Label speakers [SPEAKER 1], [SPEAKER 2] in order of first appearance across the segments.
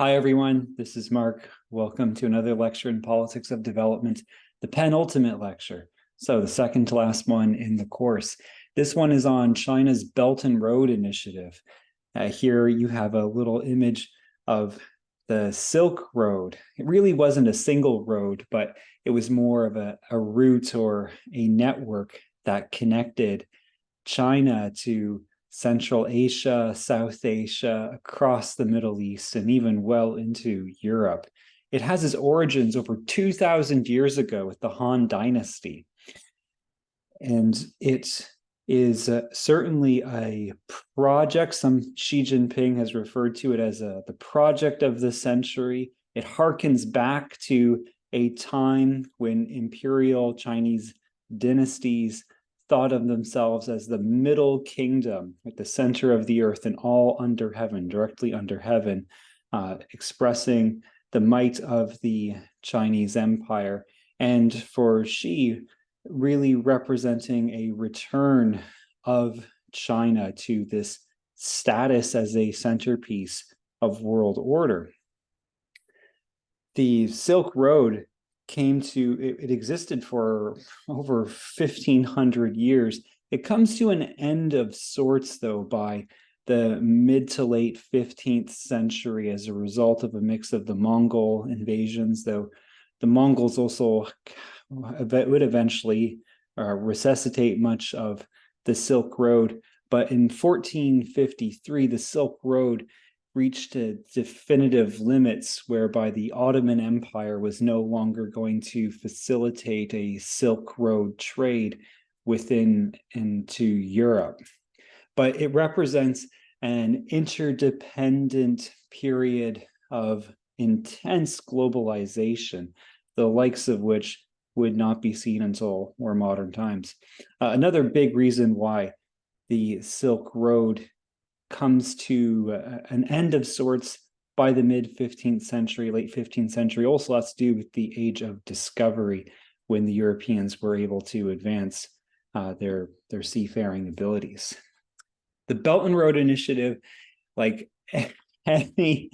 [SPEAKER 1] Hi, everyone. This is Mark. Welcome to another lecture in Politics of Development, the penultimate lecture. So the second to last one in the course. This one is on China's Belt and Road Initiative. Here you have a little image of the Silk Road. It really wasn't a single road, but it was more of a route or a network that connected China to Central Asia, South Asia, across the Middle East, and even well into Europe. It has its origins over 2,000 years ago with the Han Dynasty. And it is certainly a project. Xi Jinping has referred to it as the project of the century. It harkens back to a time when imperial Chinese dynasties thought of themselves as the middle kingdom at the center of the earth and all under heaven, directly under heaven, expressing the might of the Chinese empire. And for Xi, really representing a return of China to this status as a centerpiece of world order. The Silk Road it existed for over 1,500 years. It comes to an end of sorts, though, by the mid to late 15th century as a result of a mix of the Mongol invasions, though the Mongols also would eventually resuscitate much of the Silk Road. But in 1453, the Silk Road reached definitive limits whereby the Ottoman Empire was no longer going to facilitate a Silk Road trade within into Europe. But it represents an interdependent period of intense globalization, the likes of which would not be seen until more modern times. Another big reason why the Silk Road comes to an end of sorts by the mid 15th century, late 15th century, also has to do with the age of discovery, when the Europeans were able to advance their seafaring abilities. The Belt and Road Initiative, like any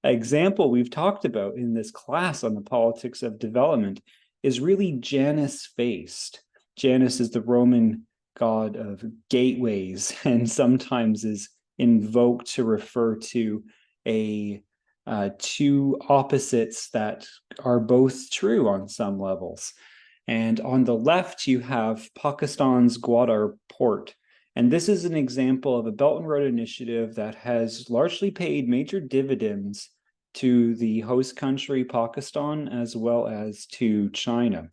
[SPEAKER 1] example we've talked about in this class on the politics of development, is really Janus-faced. Janus is the Roman god of gateways, and sometimes is invoked to refer to two opposites that are both true on some levels. And on the left, you have Pakistan's Gwadar port. And this is an example of a Belt and Road Initiative that has largely paid major dividends to the host country, Pakistan, as well as to China.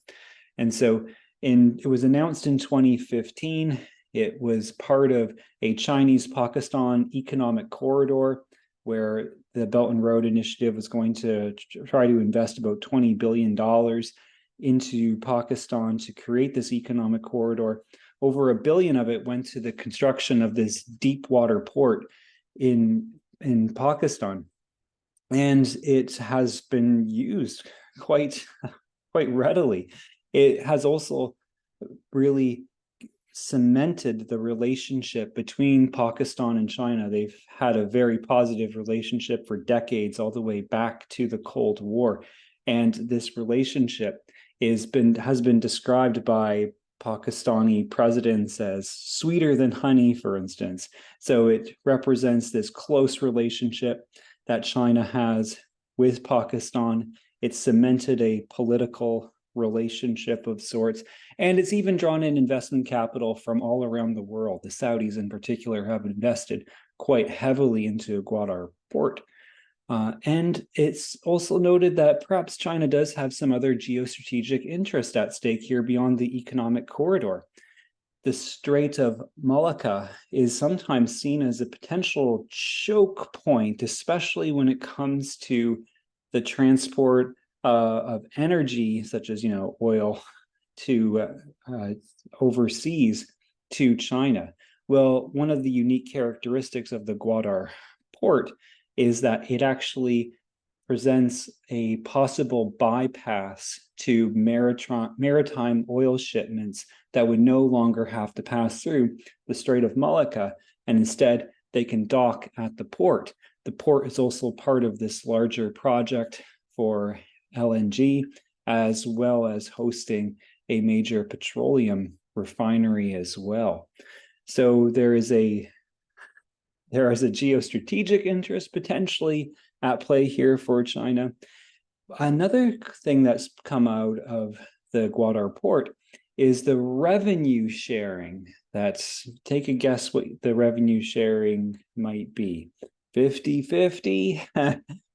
[SPEAKER 1] And so it was announced in 2015. It was part of a Chinese-Pakistan economic corridor where the Belt and Road Initiative was going to try to invest about $20 billion into Pakistan to create this economic corridor. Over $1 billion of it went to the construction of this deep water port in Pakistan. And it has been used quite readily. It has also really cemented the relationship between Pakistan and China. They've had a very positive relationship for decades, all the way back to the Cold War. And this relationship has been described by Pakistani presidents as sweeter than honey, for instance. So it represents this close relationship that China has with Pakistan. It's cemented a political relationship of sorts, and it's even drawn in investment capital from all around the world. The Saudis in particular have invested quite heavily into Gwadar port. And it's also noted that perhaps China does have some other geostrategic interest at stake here beyond the economic corridor. The Strait of Malacca is sometimes seen as a potential choke point, especially when it comes to the transport of energy, such as oil, to overseas to China. Well, one of the unique characteristics of the Gwadar port is that it actually presents a possible bypass to maritime oil shipments that would no longer have to pass through the Strait of Malacca, and instead they can dock at the port. The port is also part of this larger project for LNG, as well as hosting a major petroleum refinery as well. So there is a geostrategic interest potentially at play here for China. Another thing that's come out of the Gwadar port is the revenue sharing. Take a guess what the revenue sharing might be. 50-50?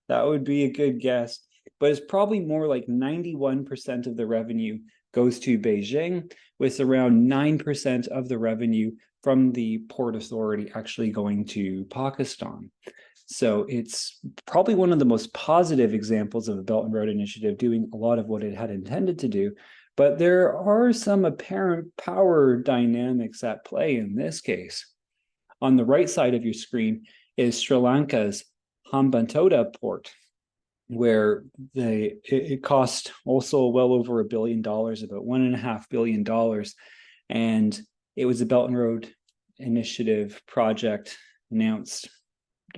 [SPEAKER 1] That would be a good guess. But it's probably more like 91% of the revenue goes to Beijing, with around 9% of the revenue from the Port Authority actually going to Pakistan. So it's probably one of the most positive examples of a Belt and Road Initiative doing a lot of what it had intended to do. But there are some apparent power dynamics at play in this case. On the right side of your screen is Sri Lanka's Hambantota port, where it cost also well over $1 billion, about $1.5 billion. And it was a Belt and Road Initiative project announced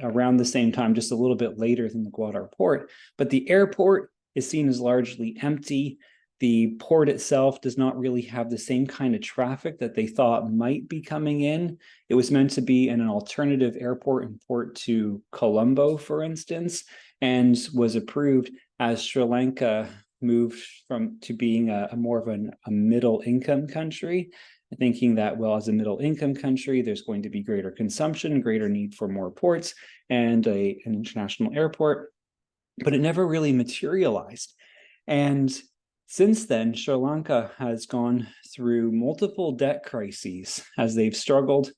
[SPEAKER 1] around the same time, just a little bit later than the Gwadar port. But the airport is seen as largely empty. The port itself does not really have the same kind of traffic that they thought might be coming in. It was meant to be an alternative airport and port to Colombo, for instance, and was approved as Sri Lanka moved to being a more of a middle income country, thinking that, well, as a middle income country, there's going to be greater consumption, greater need for more ports and an international airport, but it never really materialized. And since then, Sri Lanka has gone through multiple debt crises as they've struggled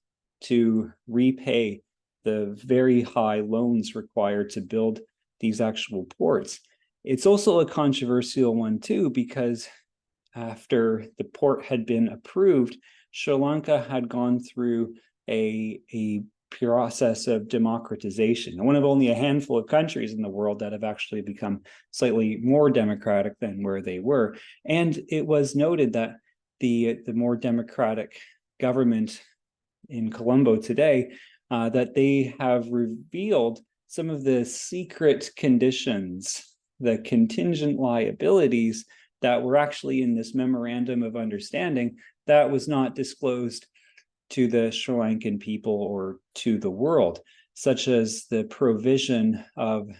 [SPEAKER 1] to repay the very high loans required to build these actual ports. It's also a controversial one too, because after the port had been approved, Sri Lanka had gone through a process of democratization. One of only a handful of countries in the world that have actually become slightly more democratic than where they were. And it was noted that the more democratic government in Colombo today, that they have revealed some of the secret conditions, the contingent liabilities that were actually in this memorandum of understanding that was not disclosed to the Sri Lankan people or to the world, such as the provision of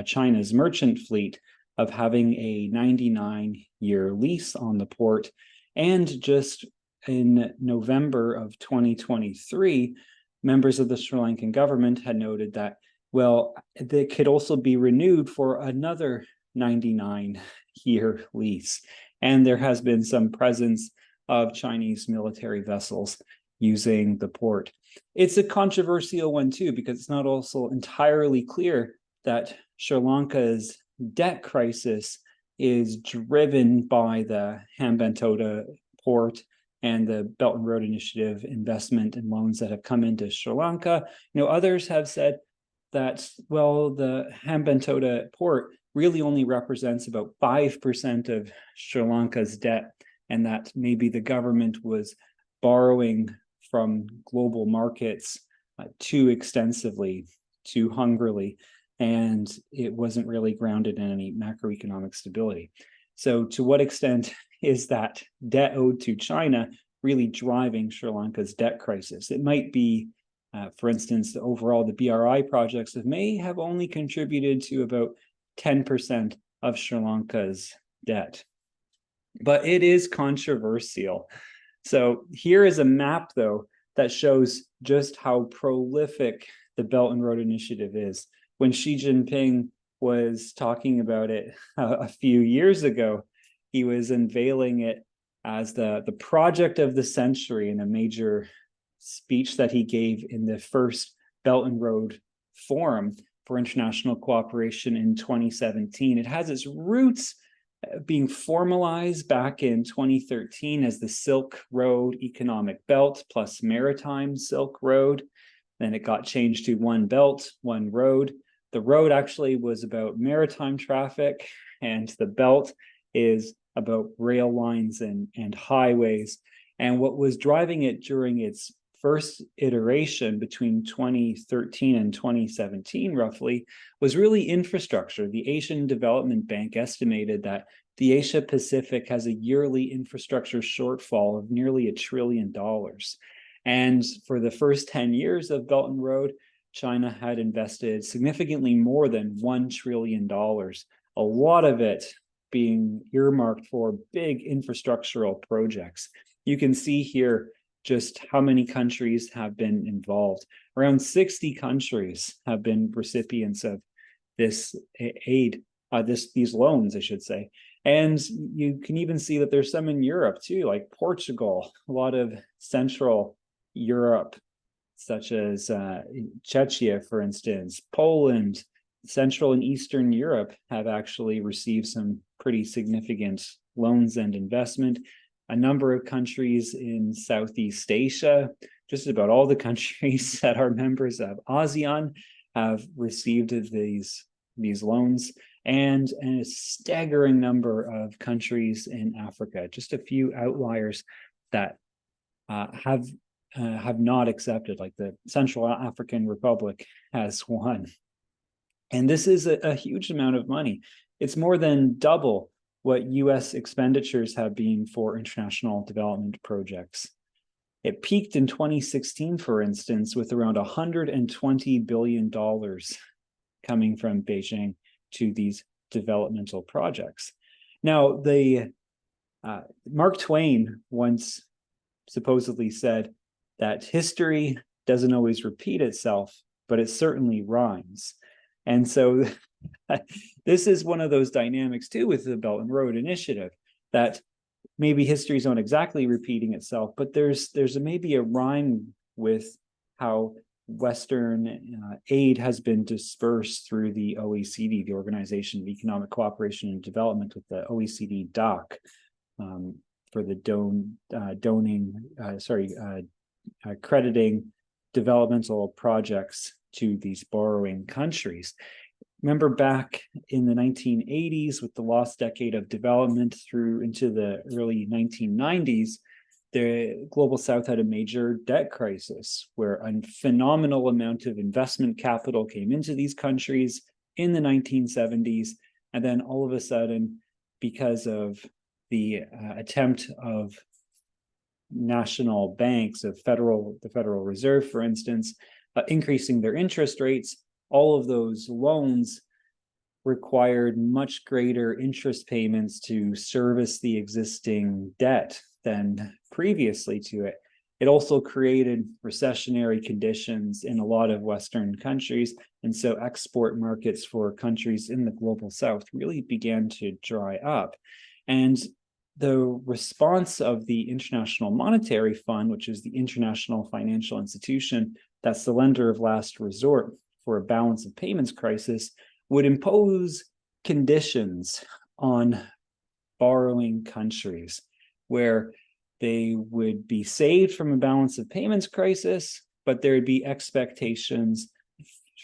[SPEAKER 1] China's merchant fleet of having a 99-year lease on the port. And just in November of 2023, members of the Sri Lankan government had noted that, well, they could also be renewed for another 99-year lease. And there has been some presence of Chinese military vessels using the port. It's a controversial one too, because it's not also entirely clear that Sri Lanka's debt crisis is driven by the Hambantota port and the Belt and Road Initiative investment and loans that have come into Sri Lanka. Others have said that, well, the Hambantota port really only represents about 5% of Sri Lanka's debt, and that maybe the government was borrowing from global markets too extensively, too hungrily, and it wasn't really grounded in any macroeconomic stability. So to what extent is that debt owed to China really driving Sri Lanka's debt crisis? It might be, for instance, overall the BRI projects may have only contributed to about 10% of Sri Lanka's debt. But it is controversial. So here is a map, though, that shows just how prolific the Belt and Road Initiative is. When Xi Jinping was talking about it a few years ago, he was unveiling it as the project of the century in a major speech that he gave in the first Belt and Road Forum for International Cooperation in 2017. It has its roots being formalized back in 2013 as the Silk Road Economic Belt plus Maritime Silk Road. Then it got changed to One Belt, One Road. The road actually was about maritime traffic, and the belt is about rail lines and highways. And what was driving it during its first iteration between 2013 and 2017, roughly, was really infrastructure. The Asian Development Bank estimated that the Asia Pacific has a yearly infrastructure shortfall of nearly $1 trillion. And for the first 10 years of Belt and Road, China had invested significantly more than $1 trillion, a lot of it being earmarked for big infrastructural projects. You can see here just how many countries have been involved. Around 60 countries have been recipients of this aid, these loans, I should say. And you can even see that there's some in Europe too, like Portugal, a lot of Central Europe, such as Czechia, for instance, Poland, Central and Eastern Europe have actually received some pretty significant loans and investment. A number of countries in Southeast Asia, just about all the countries that are members of ASEAN have received these loans, and a staggering number of countries in Africa, just a few outliers that have not accepted, like the Central African Republic has one. And this is a huge amount of money. It's more than double what US expenditures have been for international development projects. It peaked in 2016, for instance, with around $120 billion coming from Beijing to these developmental projects. Now, Mark Twain once supposedly said that history doesn't always repeat itself, but it certainly rhymes. And so this is one of those dynamics too with the Belt and Road Initiative, that maybe history's not exactly repeating itself, but there's maybe a rhyme with how Western aid has been dispersed through the OECD, the Organization of Economic Cooperation and Development, with the OECD DOC for the crediting developmental projects to these borrowing countries. Remember back in the 1980s, with the lost decade of development through into the early 1990s, the Global South had a major debt crisis where a phenomenal amount of investment capital came into these countries in the 1970s. And then all of a sudden, because of the attempt of national banks, of the Federal Reserve, for instance, increasing their interest rates, all of those loans required much greater interest payments to service the existing debt than previously to it. It also created recessionary conditions in a lot of Western countries, and so export markets for countries in the Global South really began to dry up. And the response of the International Monetary Fund, which is the international financial institution that's the lender of last resort for a balance of payments crisis, would impose conditions on borrowing countries where they would be saved from a balance of payments crisis, but there would be expectations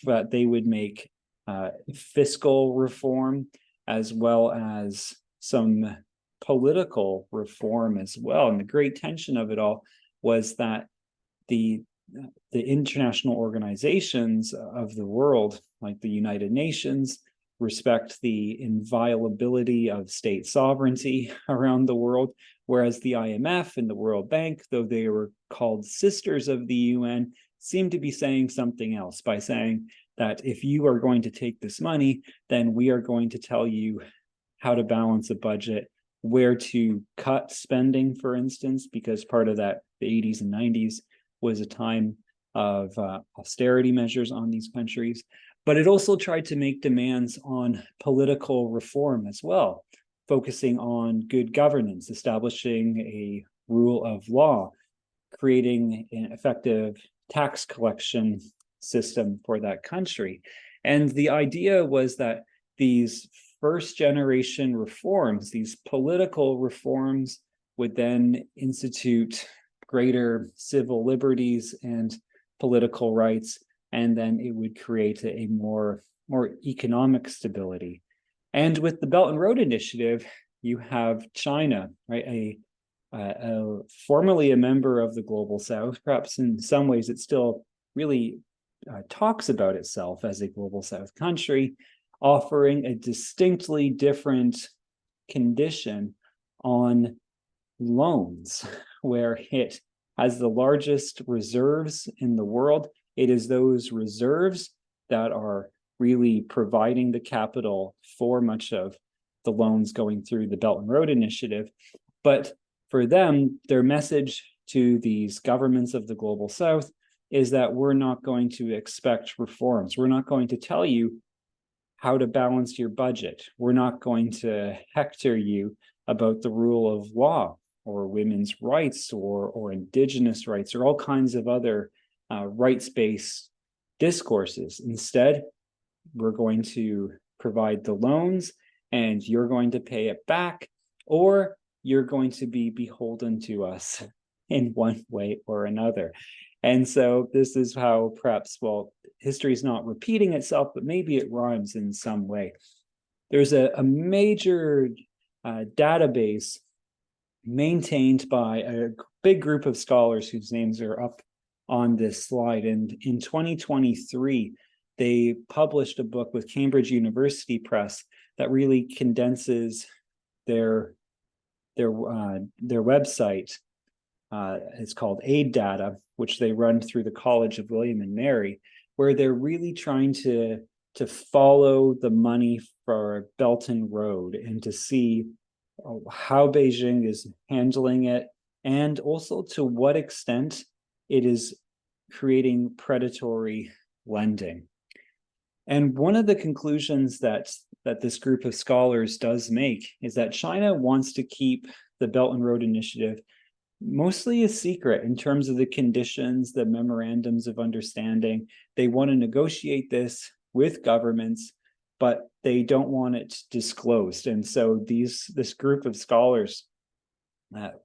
[SPEAKER 1] that they would make fiscal reform as well as some political reform as well. And the great tension of it all was that the international organizations of the world, like the United Nations, respect the inviolability of state sovereignty around the world, whereas the IMF and the World Bank, though they were called sisters of the UN, seem to be saying something else by saying that if you are going to take this money, then we are going to tell you how to balance a budget, where to cut spending, for instance, because part of that, the 80s and 90s, was a time of austerity measures on these countries. But it also tried to make demands on political reform as well, focusing on good governance, establishing a rule of law, creating an effective tax collection system for that country. And the idea was that these first generation reforms, these political reforms, would then institute greater civil liberties and political rights, and then it would create a more economic stability. And with the Belt and Road Initiative, you have China, right? formerly a member of the Global South. Perhaps in some ways it still really talks about itself as a Global South country, offering a distinctly different condition on loans, where it has the largest reserves in the world. It is those reserves that are really providing the capital for much of the loans going through the Belt and Road Initiative. But for them, their message to these governments of the Global South is that we're not going to expect reforms. We're not going to tell you how to balance your budget. We're not going to hector you about the rule of law or women's rights or indigenous rights or all kinds of other rights-based discourses. Instead, we're going to provide the loans and you're going to pay it back, or you're going to be beholden to us in one way or another. And so this is how perhaps, well, history is not repeating itself, but maybe it rhymes in some way. There's a major database maintained by a big group of scholars whose names are up on this slide. And in 2023, they published a book with Cambridge University Press that really condenses their website. It's called Aid Data, which they run through the College of William and Mary, where they're really trying to follow the money for Belt and Road and to see how Beijing is handling it, and also to what extent it is creating predatory lending. And one of the conclusions that this group of scholars does make is that China wants to keep the Belt and Road Initiative mostly a secret in terms of the conditions, the memorandums of understanding. They want to negotiate this with governments, but they don't want it disclosed. And so this group of scholars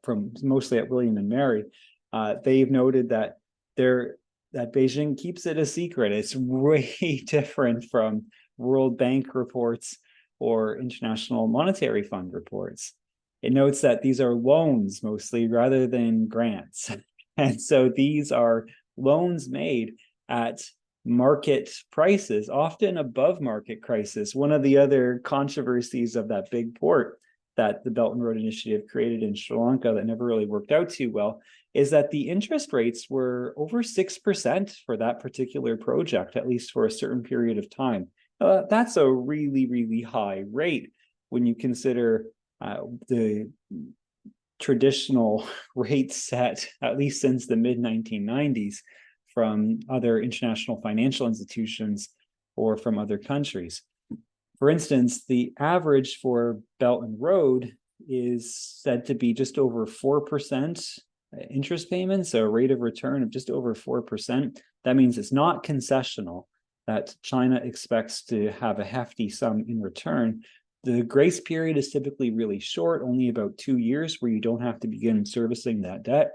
[SPEAKER 1] from mostly at William and Mary, they've noted that Beijing keeps it a secret. It's way different from World Bank reports or International Monetary Fund reports. It notes that these are loans mostly rather than grants. And so these are loans made at market prices, often above market prices. One of the other controversies of that big port that the Belt and Road Initiative created in Sri Lanka that never really worked out too well is that the interest rates were over 6% for that particular project, at least for a certain period of time. That's a really, really high rate when you consider the traditional rates set, at least since the mid-1990s, from other international financial institutions or from other countries. For instance, the average for Belt and Road is said to be just over 4% interest payments, so a rate of return of just over 4%. That means it's not concessional, that China expects to have a hefty sum in return. The grace period is typically really short, only about 2 years, where you don't have to begin servicing that debt,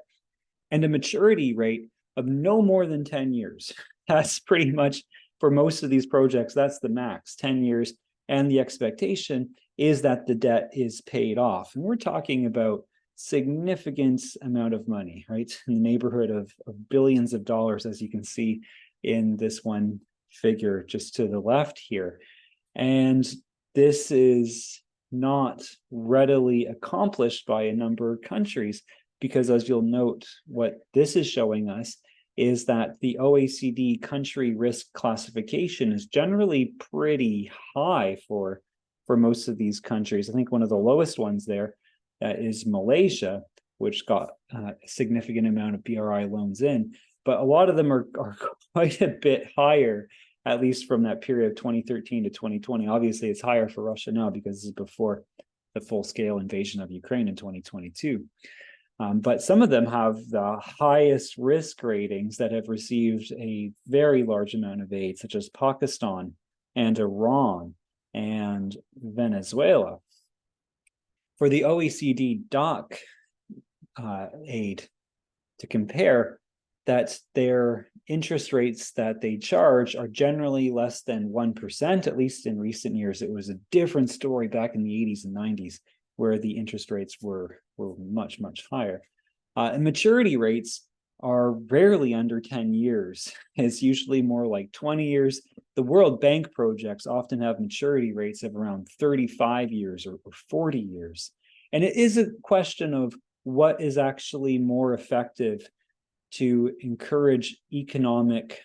[SPEAKER 1] and a maturity rate of no more than 10 years. That's pretty much, for most of these projects, that's the max, 10 years. And the expectation is that the debt is paid off. And we're talking about significant amount of money, right? In the neighborhood of billions of dollars, as you can see in this one figure just to the left here. And this is not readily accomplished by a number of countries, because as you'll note, what this is showing us is that the OECD country risk classification is generally pretty high for most of these countries. I think one of the lowest ones there is Malaysia, which got a significant amount of BRI loans in, but a lot of them are quite a bit higher, at least from that period of 2013 to 2020. Obviously, it's higher for Russia now because this is before the full-scale invasion of Ukraine in 2022. But some of them have the highest risk ratings that have received a very large amount of aid, such as Pakistan and Iran and Venezuela. For the OECD DOC aid, to compare, that their interest rates that they charge are generally less than 1%, at least in recent years. It was a different story back in the 80s and 90s. where the interest rates were much, much higher. And maturity rates are rarely under 10 years. It's usually more like 20 years. The World Bank projects often have maturity rates of around 35 years or 40 years. And it is a question of what is actually more effective to encourage economic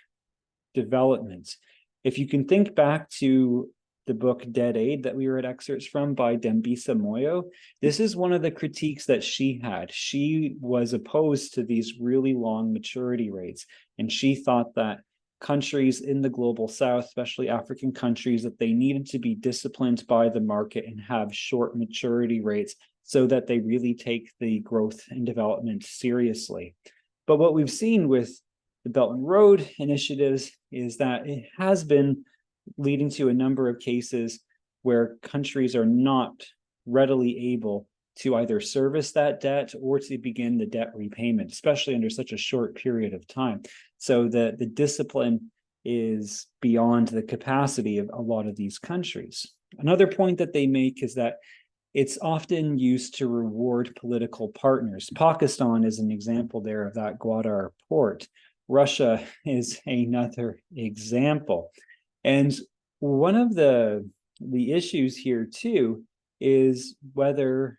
[SPEAKER 1] development. If you can think back to the book Dead Aid that we read excerpts from by Dambisa Moyo, this is one of the critiques that she had. She was opposed to these really long maturity rates, and she thought that countries in the global south, especially African countries, that they needed to be disciplined by the market and have short maturity rates so that they really take the growth and development seriously. But what we've seen with the Belt and Road initiatives is that it has been leading to a number of cases where countries are not readily able to either service that debt or to begin the debt repayment, especially under such a short period of time. So the discipline is beyond the capacity of a lot of these countries. Another point that they make is that it's often used to reward political partners. Pakistan is an example there of that Gwadar port. Russia is another example. And one of the issues here too is whether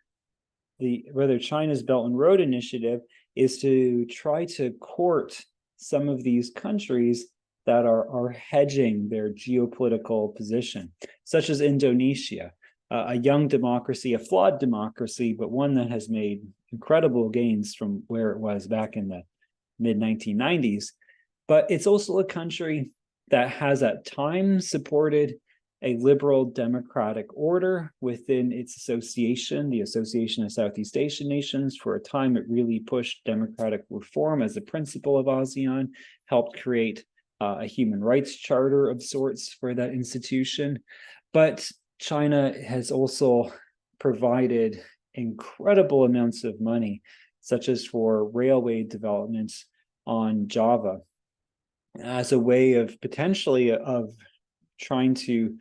[SPEAKER 1] China's Belt and Road Initiative is to try to court some of these countries that are hedging their geopolitical position, such as Indonesia, a young democracy, a flawed democracy, but one that has made incredible gains from where it was back in the mid-1990s. But it's also a country that has at times supported a liberal democratic order within its association, the Association of Southeast Asian Nations. For a time, it really pushed democratic reform as a principle of ASEAN, helped create a human rights charter of sorts for that institution. But China has also provided incredible amounts of money, such as for railway developments on Java, as a way of potentially of trying to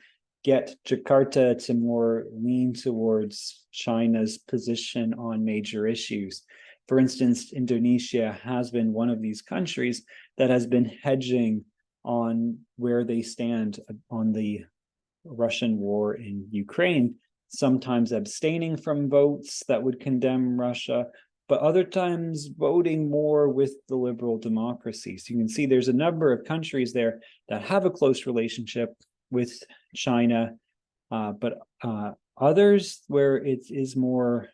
[SPEAKER 1] get Jakarta to more lean towards China's position on major issues. For instance, Indonesia has been one of these countries that has been hedging on where they stand on the Russian war in Ukraine, sometimes abstaining from votes that would condemn Russia, but other times voting more with the liberal democracies. You can see there's a number of countries there that have a close relationship with China, but others where it is more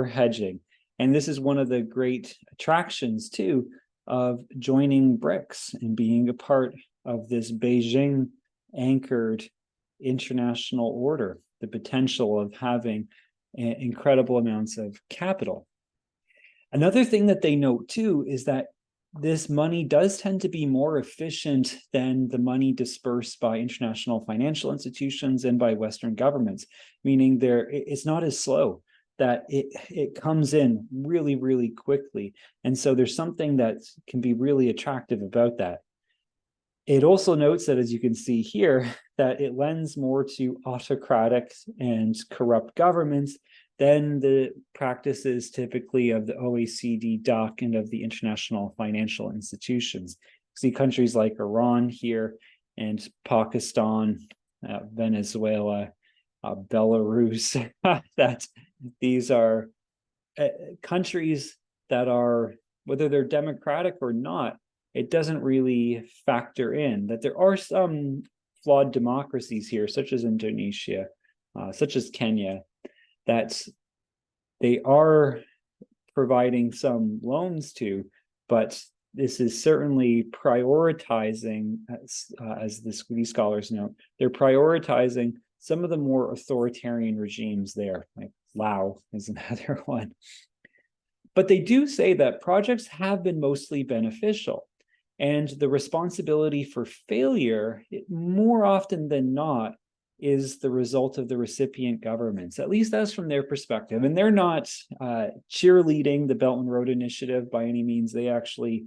[SPEAKER 1] hedging. And this is one of the great attractions too of joining BRICS and being a part of this Beijing anchored international order, the potential of having incredible amounts of capital. Another thing that they note too is that this money does tend to be more efficient than the money dispersed by international financial institutions and by Western governments, meaning it's not as slow, that it comes in really, really quickly. And so there's something that can be really attractive about that. It also notes that, as you can see here, that it lends more to autocratic and corrupt governments than the practices typically of the OECD, DOC, and of the international financial institutions. See countries like Iran here and Pakistan, Venezuela, Belarus, that these are countries that are, whether they're democratic or not, it doesn't really factor in that there are some flawed democracies here, such as Indonesia, such as Kenya, that they are providing some loans to, but this is certainly prioritizing, as these scholars note, they're prioritizing some of the more authoritarian regimes there, like Laos is another one. But they do say that projects have been mostly beneficial, and the responsibility for failure, more often than not, is the result of the recipient governments. At least that's from their perspective. And they're not cheerleading the Belt and Road Initiative by any means. They actually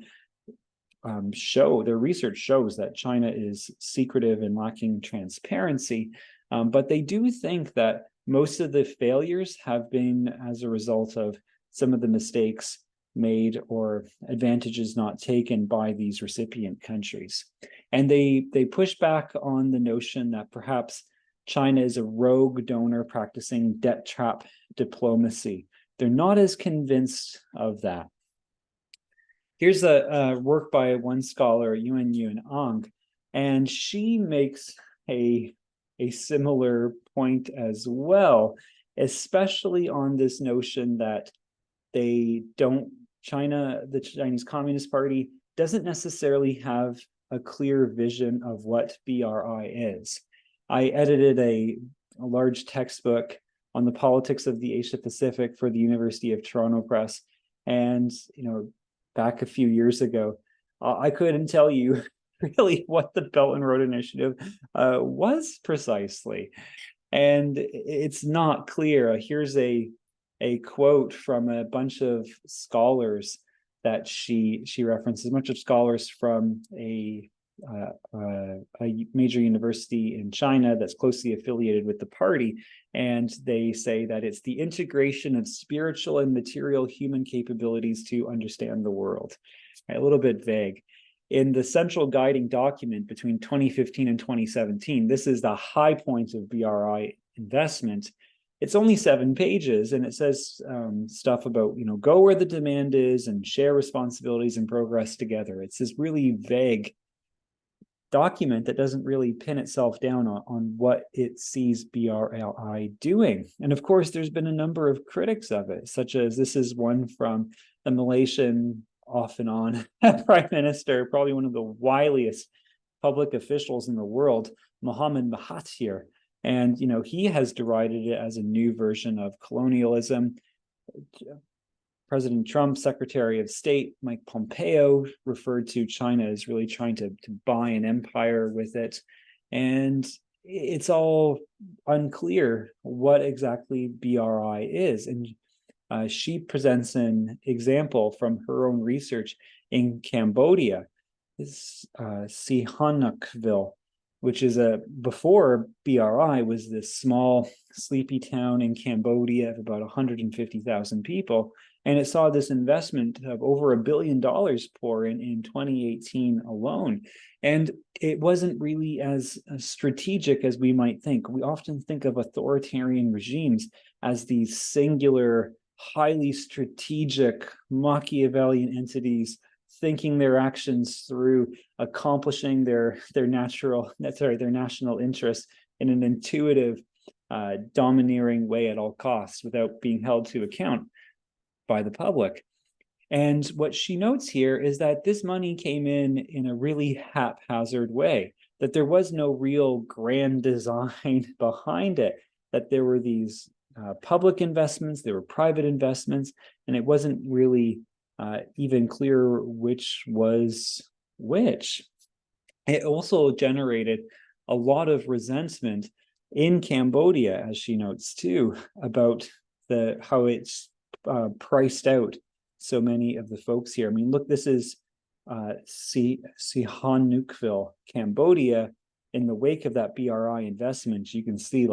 [SPEAKER 1] their research shows that China is secretive and lacking transparency. But they do think that most of the failures have been as a result of some of the mistakes made or advantages not taken by these recipient countries. And they push back on the notion that perhaps China is a rogue donor practicing debt trap diplomacy. They're not as convinced of that. Here's a work by one scholar, Yuan Ang, and she makes a similar point as well, especially on this notion that the Chinese Communist Party doesn't necessarily have a clear vision of what BRI is. I edited a large textbook on the politics of the Asia Pacific for the University of Toronto Press. And, back a few years ago, I couldn't tell you really what the Belt and Road Initiative was precisely. And it's not clear. Here's a quote from a bunch of scholars that she references, a bunch of scholars from a major university in China that's closely affiliated with the party. And they say that it's the integration of spiritual and material human capabilities to understand the world. A little bit vague. In the central guiding document between 2015 and 2017, this is the high point of BRI investment. It's only 7 pages, and it says stuff about, go where the demand is and share responsibilities and progress together. It's this really vague document that doesn't really pin itself down on what it sees BRI doing. And of course, there's been a number of critics of it, such as this is one from the Malaysian off and on prime minister, probably one of the wiliest public officials in the world, Muhammad Mahathir. And, he has derided it as a new version of colonialism. President Trump, Secretary of State Mike Pompeo referred to China as really trying to buy an empire with it. And it's all unclear what exactly BRI is. And she presents an example from her own research in Cambodia, Sihanoukville, which is before BRI was this small, sleepy town in Cambodia of about 150,000 people. And it saw this investment of over $1 billion pour in 2018 alone. And it wasn't really as strategic as we might think. We often think of authoritarian regimes as these singular, highly strategic Machiavellian entities thinking their actions through, accomplishing their national interest in an intuitive, domineering way at all costs without being held to account by the public. And what she notes here is that this money came in a really haphazard way, that there was no real grand design behind it, that there were these public investments, there were private investments, and it wasn't really even clear which was which. It also generated a lot of resentment in Cambodia, as she notes too, about how it's priced out so many of the folks here. I mean, look, this is Sihanoukville, Cambodia. In the wake of that BRI investment, you can see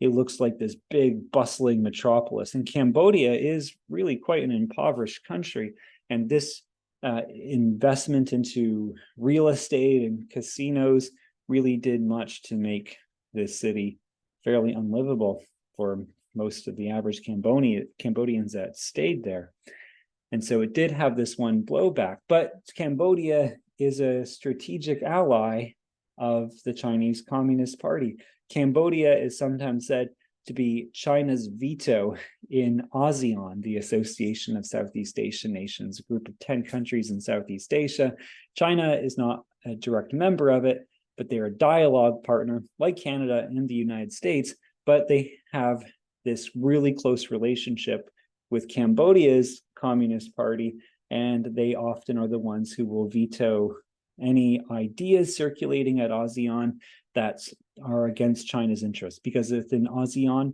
[SPEAKER 1] it looks like this big bustling metropolis. And Cambodia is really quite an impoverished country. And this investment into real estate and casinos really did much to make this city fairly unlivable for most of the average Cambodians that stayed there. And so it did have this one blowback. But Cambodia is a strategic ally of the Chinese Communist Party. Cambodia is sometimes said to be China's veto in ASEAN, the Association of Southeast Asian Nations, a group of 10 countries in Southeast Asia. China is not a direct member of it, but they're a dialogue partner like Canada and the United States, but they have this really close relationship with Cambodia's Communist Party, and they often are the ones who will veto any ideas circulating at ASEAN that are against China's interests. Because within ASEAN,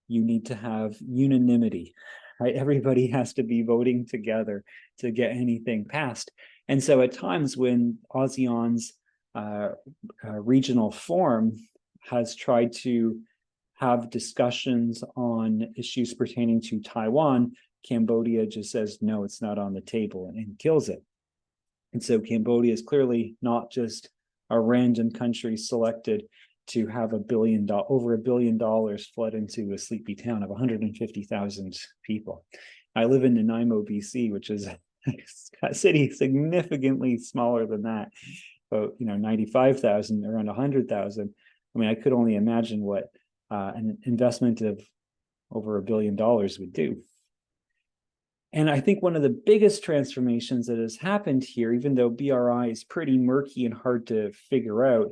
[SPEAKER 1] you need to have unanimity, right? Everybody has to be voting together to get anything passed. And so at times when ASEAN's regional forum has tried to have discussions on issues pertaining to Taiwan, Cambodia just says, no, it's not on the table, and kills it. And so Cambodia is clearly not just a random country selected to have over $1 billion flood into a sleepy town of 150,000 people. I live in Nanaimo, BC, which is a city significantly smaller than that, but 95,000, around 100,000. I mean, I could only imagine what an investment of over $1 billion would do. And I think one of the biggest transformations that has happened here, even though BRI is pretty murky and hard to figure out,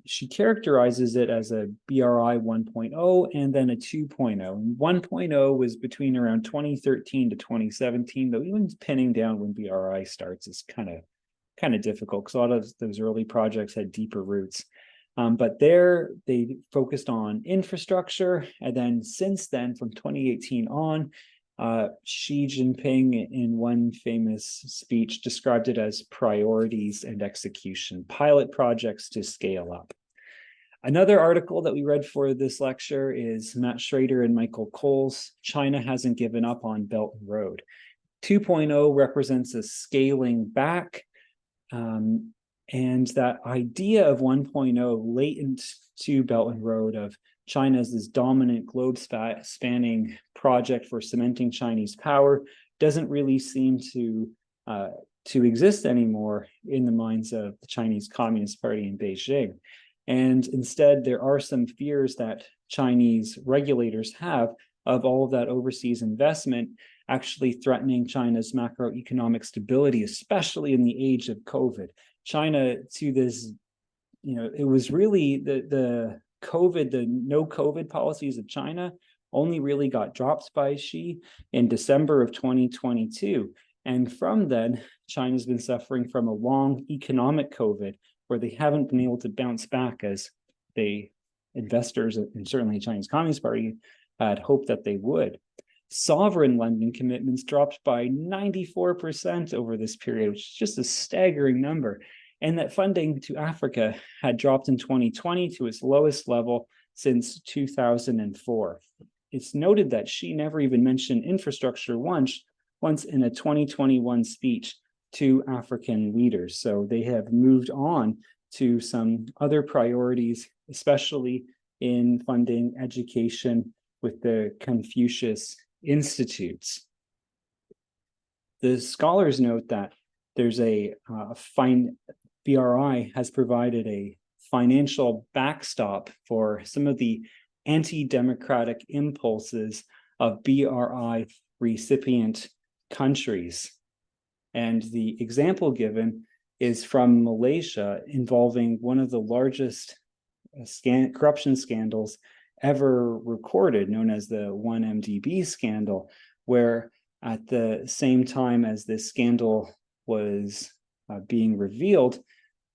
[SPEAKER 1] she characterizes it as a BRI 1.0 and then a 2.0. And 1.0 was between around 2013 to 2017, though even pinning down when BRI starts is kind of difficult because a lot of those early projects had deeper roots. But there they focused on infrastructure, and then since then, from 2018 on, Xi Jinping, in one famous speech, described it as priorities and execution, pilot projects to scale up. Another article that we read for this lecture is Matt Schrader and Michael Cole's China Hasn't Given Up on Belt and Road. 2.0 represents a scaling back, and that idea of 1.0 latent to Belt and Road of China as this dominant globe-spanning project for cementing Chinese power doesn't really seem to exist anymore in the minds of the Chinese Communist Party in Beijing. And instead, there are some fears that Chinese regulators have of all of that overseas investment actually threatening China's macroeconomic stability, especially in the age of COVID. China, to this, it was really the no COVID policies of China only really got dropped by Xi in December of 2022. And from then, China's been suffering from a long economic COVID where they haven't been able to bounce back as investors, and certainly the Chinese Communist Party, had hoped that they would. Sovereign lending commitments dropped by 94% over this period, which is just a staggering number. And that funding to Africa had dropped in 2020 to its lowest level since 2004. It's noted that Xi never even mentioned infrastructure once in a 2021 speech to African leaders. So they have moved on to some other priorities, especially in funding education with the Confucius Institutes. The scholars note that there's BRI has provided a financial backstop for some of the anti-democratic impulses of BRI recipient countries. And the example given is from Malaysia, involving one of the largest corruption scandals ever recorded, known as the 1MDB scandal, where at the same time as this scandal was being revealed,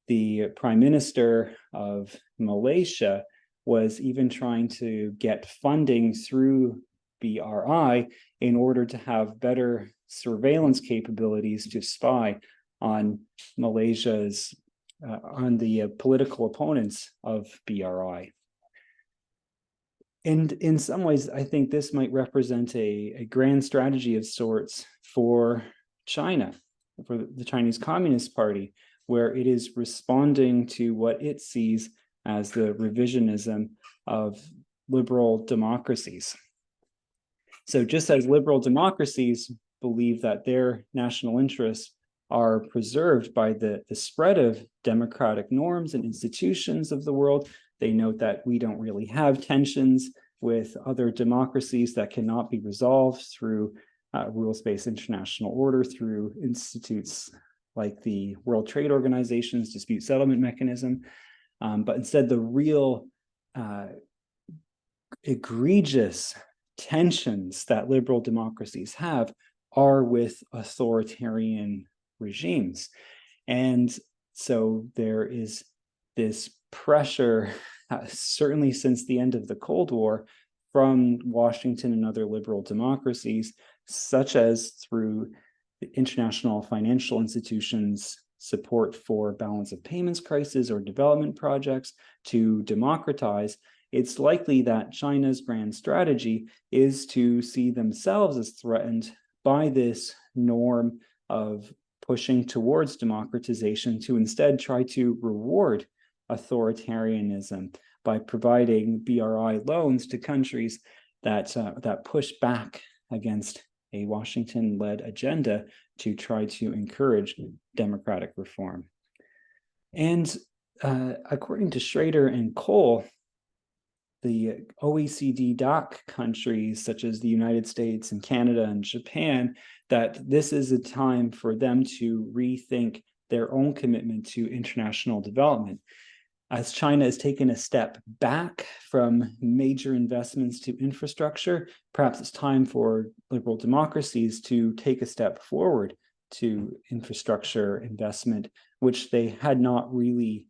[SPEAKER 1] the Prime Minister of Malaysia was even trying to get funding through BRI in order to have better surveillance capabilities to spy on Malaysia's, on the political opponents of BRI. And in some ways, I think this might represent a grand strategy of sorts for China, for the Chinese Communist Party, where it is responding to what it sees as the revisionism of liberal democracies. So just as liberal democracies believe that their national interests are preserved by the spread of democratic norms and institutions of the world, they note that we don't really have tensions with other democracies that cannot be resolved through rules-based international order, through institutes like the World Trade Organization's dispute settlement mechanism. But instead, the real egregious tensions that liberal democracies have are with authoritarian regimes. And so there is this pressure, certainly since the end of the Cold War, from Washington and other liberal democracies, such as through the international financial institutions' support for balance of payments crisis or development projects, to democratize it's likely that China's grand strategy is to see themselves as threatened by this norm of pushing towards democratization, to instead try to reward authoritarianism by providing BRI loans to countries that push back against a Washington-led agenda to try to encourage democratic reform. And according to Schrader and Cole, the OECD DAC countries, such as the United States and Canada and Japan, that this is a time for them to rethink their own commitment to international development. As China has taken a step back from major investments to infrastructure, perhaps it's time for liberal democracies to take a step forward to infrastructure investment, which they had not really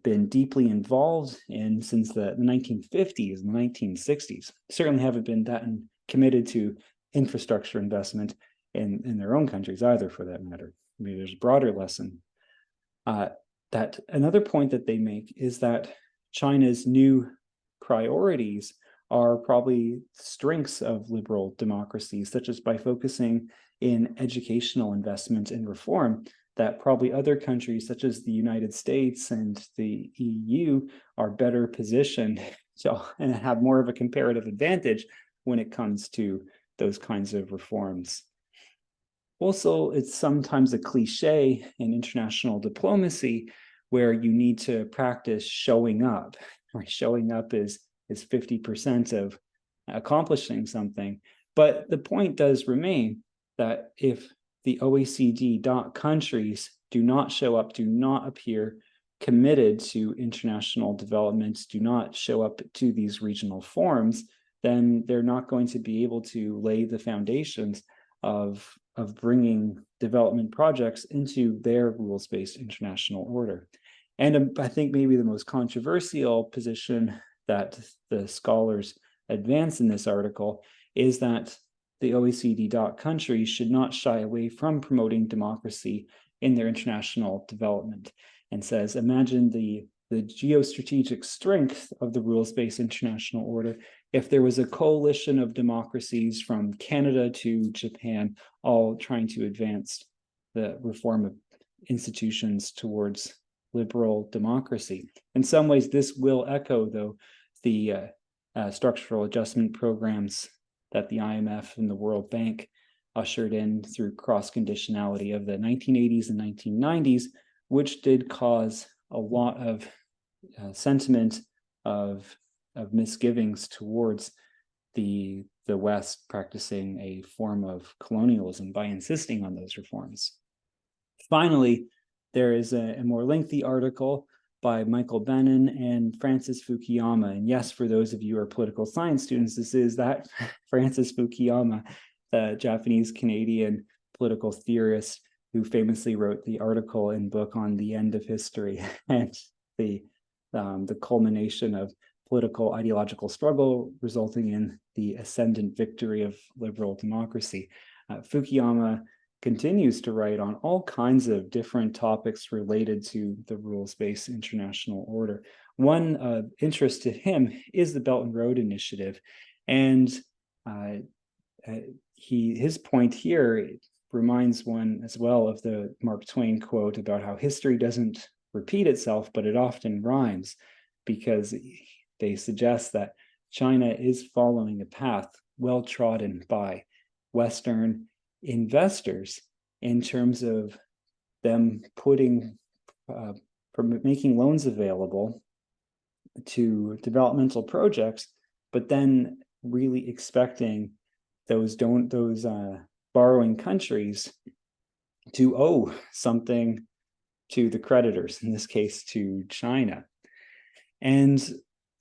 [SPEAKER 1] been deeply involved in since the 1950s and the 1960s. Certainly haven't been that committed to infrastructure investment in their own countries either, for that matter. Maybe there's a broader lesson. That another point that they make is that China's new priorities are probably strengths of liberal democracies, such as by focusing in educational investment and reform, that probably other countries such as the United States and the EU are better positioned and have more of a comparative advantage when it comes to those kinds of reforms. Also, it's sometimes a cliche in international diplomacy where you need to practice showing up. Right? Showing up is 50% of accomplishing something. But the point does remain that if the OECD DAC countries do not show up, do not appear committed to international development, do not show up to these regional forums, then they're not going to be able to lay the foundations of bringing development projects into their rules-based international order. And I think maybe the most controversial position that the scholars advance in this article is that the OECD DAC countries should not shy away from promoting democracy in their international development, and says, imagine the geostrategic strength of the rules-based international order if there was a coalition of democracies from Canada to Japan, all trying to advance the reform of institutions towards liberal democracy. In some ways, this will echo, though, the structural adjustment programs that the IMF and the World Bank ushered in through cross-conditionality of the 1980s and 1990s, which did cause a lot of sentiment of misgivings towards the West practicing a form of colonialism by insisting on those reforms. Finally, there is a more lengthy article by Michael Bennin and Francis Fukuyama. And yes, for those of you who are political science students, this is that Francis Fukuyama, the Japanese-Canadian political theorist who famously wrote the article and book on the end of history and the culmination of political ideological struggle resulting in the ascendant victory of liberal democracy. Fukuyama continues to write on all kinds of different topics related to the rules-based international order. One of interest to him is the Belt and Road Initiative. And his point here reminds one as well of the Mark Twain quote about how history doesn't repeat itself, but it often rhymes, because they suggest that China is following a path well trodden by Western investors in terms of them making loans available to developmental projects, but then really expecting those borrowing countries to owe something to the creditors, in this case to China. And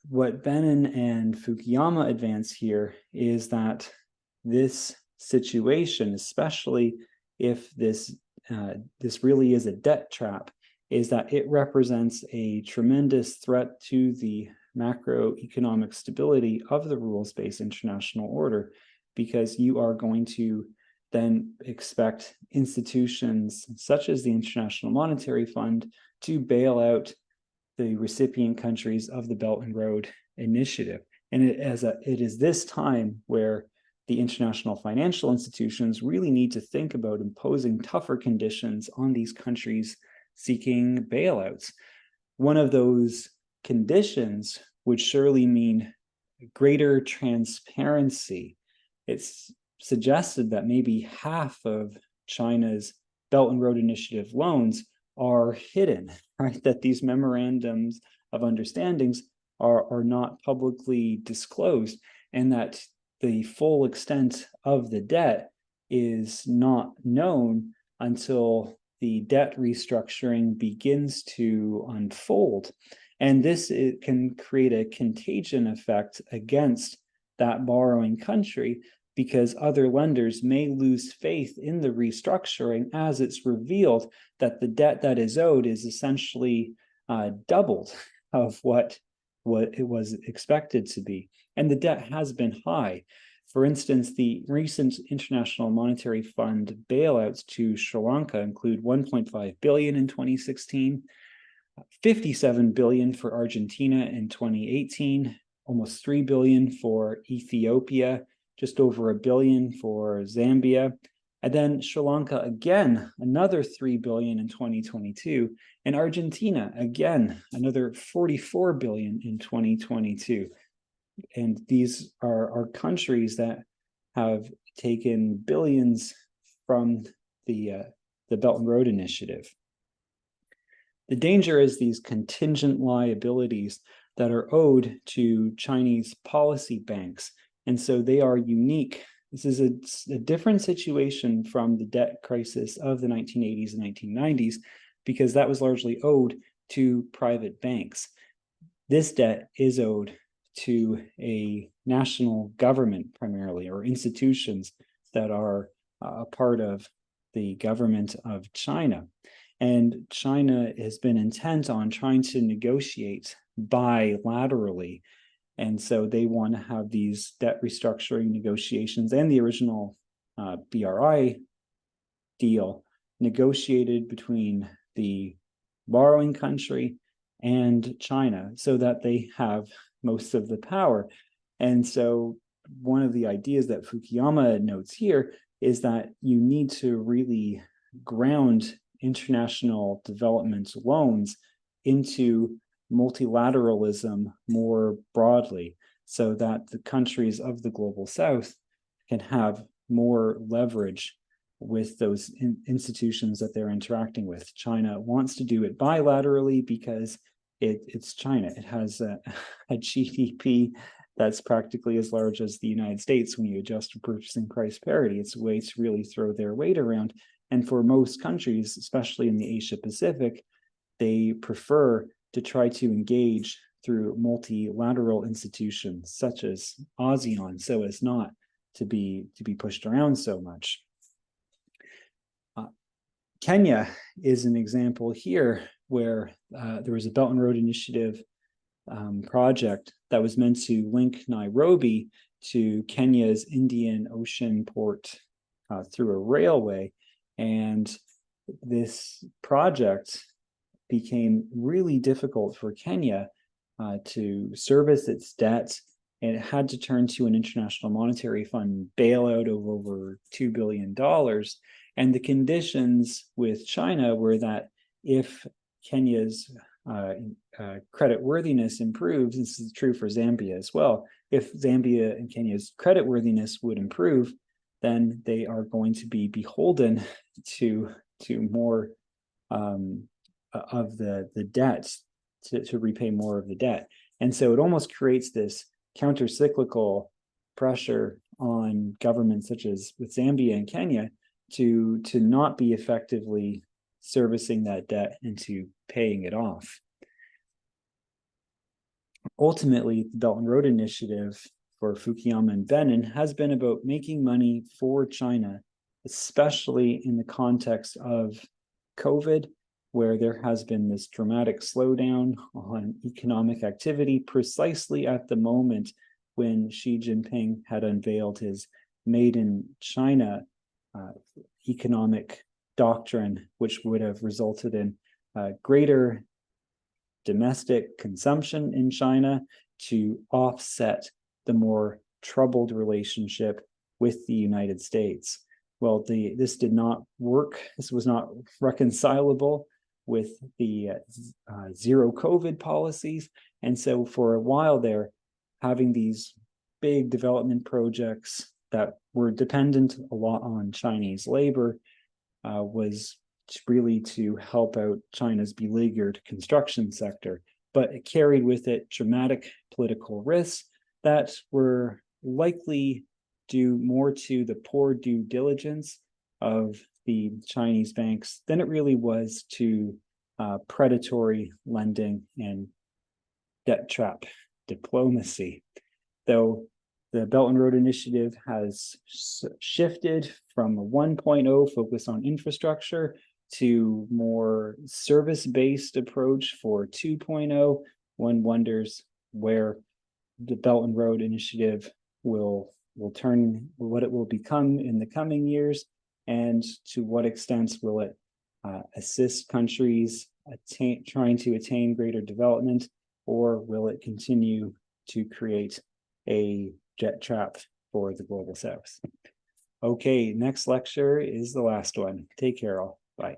[SPEAKER 1] what Bennin and Fukuyama advance here is that this situation, especially if this really is a debt trap, is that it represents a tremendous threat to the macroeconomic stability of the rules-based international order, because you are going to then expect institutions such as the International Monetary Fund to bail out the recipient countries of the Belt and Road initiative. And it is this time where the international financial institutions really need to think about imposing tougher conditions on these countries seeking bailouts. One of those conditions would surely mean greater transparency. It's suggested that maybe half of China's Belt and Road Initiative loans are hidden, right? That these memorandums of understandings are not publicly disclosed, and that the full extent of the debt is not known until the debt restructuring begins to unfold. And this can create a contagion effect against that borrowing country, because other lenders may lose faith in the restructuring as it's revealed that the debt that is owed is essentially doubled of what it was expected to be. And the debt has been high. For instance, the recent International Monetary Fund bailouts to Sri Lanka include 1.5 billion in 2016, 57 billion for Argentina in 2018, almost 3 billion for Ethiopia, just over $1 billion for Zambia, and then Sri Lanka again, another 3 billion in 2022, and Argentina again, another 44 billion in 2022. And these are countries that have taken billions from the Belt and Road Initiative. The danger is these contingent liabilities that are owed to Chinese policy banks. And so they are unique. This is a different situation from the debt crisis of the 1980s and 1990s, because that was largely owed to private banks. This debt is owed to a national government primarily, or institutions that are a part of the government of China. And China has been intent on trying to negotiate bilaterally. And so they want to have these debt restructuring negotiations and the original BRI deal negotiated between the borrowing country and China, so that they have most of the power. And so one of the ideas that Fukuyama notes here is that you need to really ground international development loans into multilateralism more broadly, so that the countries of the global south can have more leverage with those institutions that they're interacting with. China wants to do it bilaterally because it's China. It has a GDP that's practically as large as the United States when you adjust for purchasing price parity. It's a way to really throw their weight around. And for most countries, especially in the Asia Pacific, they prefer to try to engage through multilateral institutions such as ASEAN, so as not to be pushed around so much. Kenya is an example here where there was a Belt and Road Initiative project that was meant to link Nairobi to Kenya's Indian Ocean port through a railway. And this project became really difficult for Kenya to service its debts, and it had to turn to an International Monetary Fund bailout of over $2 billion. And the conditions with China were that if Kenya's creditworthiness improves, this is true for Zambia as well, if Zambia and Kenya's creditworthiness would improve, then they are going to be beholden to more of the debt, to repay more of the debt. And so it almost creates this counter-cyclical pressure on governments such as with Zambia and Kenya to not be effectively servicing that debt and to paying it off. Ultimately, the Belt and Road Initiative for Fukuyama and Benin has been about making money for China, especially in the context of COVID, where there has been this dramatic slowdown on economic activity precisely at the moment when Xi Jinping had unveiled his Made in China economic doctrine, which would have resulted in greater domestic consumption in China, to offset the more troubled relationship with the United States. Well, this did not work. This was not reconcilable with the zero COVID policies. And so for a while there, having these big development projects that were dependent a lot on Chinese labor was really to help out China's beleaguered construction sector. But it carried with it dramatic political risks that were likely due more to the poor due diligence of the Chinese banks than it really was to predatory lending and debt trap diplomacy. Though the Belt and Road Initiative has shifted from a 1.0 focus on infrastructure to more service-based approach for 2.0, one wonders where the Belt and Road Initiative will turn, what it will become in the coming years, and to what extent will it assist countries trying to attain greater development, or will it continue to create a jet trap for the global south? Okay, next lecture is the last one. Take care all. Bye.